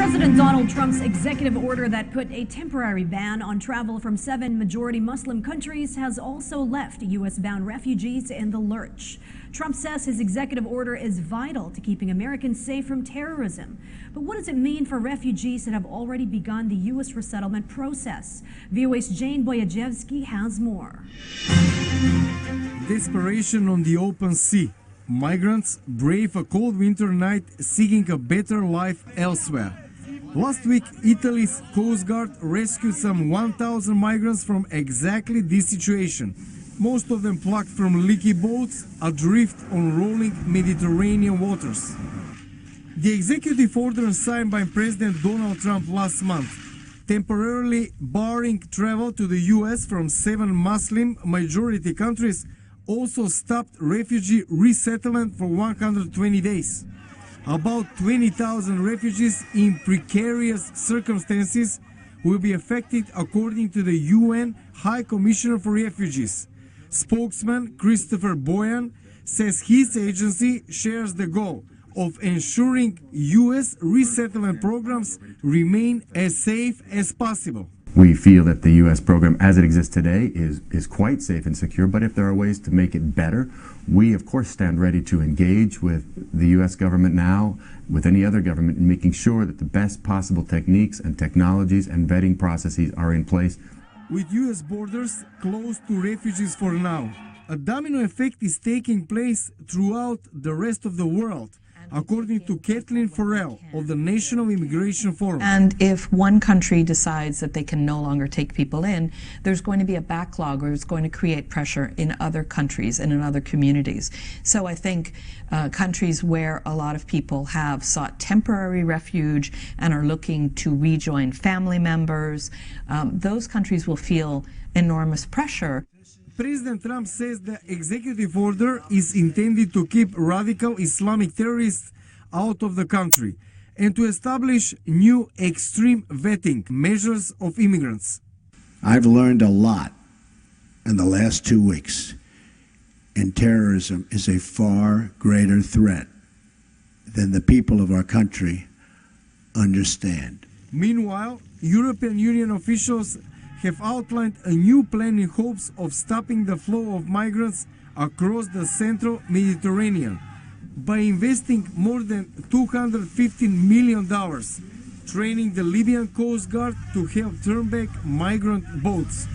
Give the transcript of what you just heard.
President Donald Trump's executive order that put a temporary ban on travel from 7 majority Muslim countries has also left U.S.-bound refugees in the lurch. Trump says his executive order is vital to keeping Americans safe from terrorism. But what does it mean for refugees that have already begun the U.S. resettlement process? VOA's Jane Boyajewski has more. Desperation on the open sea. Migrants brave a cold winter night seeking a better life elsewhere. Last week, Italy's Coast Guard rescued some 1,000 migrants from exactly this situation. Most of them plucked from leaky boats adrift on rolling Mediterranean waters. The executive order signed by President Donald Trump last month, temporarily barring travel to the U.S. from 7 Muslim-majority countries, also stopped refugee resettlement for 120 days. About 20,000 refugees in precarious circumstances will be affected, according to the UN High Commissioner for Refugees. Spokesman Christopher Boyan says his agency shares the goal of ensuring U.S. resettlement programs remain as safe as possible. We feel that the U.S. program as it exists today is quite safe and secure, but if there are ways to make it better, we of course stand ready to engage with the U.S. government now, with any other government, in making sure that the best possible techniques and technologies and vetting processes are in place. With U.S. borders closed to refugees for now, a domino effect is taking place throughout the rest of the world, according to Kathleen Farrell of the National Immigration Forum. And if one country decides that they can no longer take people in, there's going to be a backlog, or it's going to create pressure in other countries and in other communities. So I think countries where a lot of people have sought temporary refuge and are looking to rejoin family members, those countries will feel enormous pressure. President Trump says the executive order is intended to keep radical Islamic terrorists out of the country and to establish new extreme vetting measures of immigrants. I've learned a lot in the last 2 weeks, and terrorism is a far greater threat than the people of our country understand. Meanwhile, European Union officials have outlined a new plan in hopes of stopping the flow of migrants across the central Mediterranean by investing more than $215 million, training the Libyan Coast Guard to help turn back migrant boats.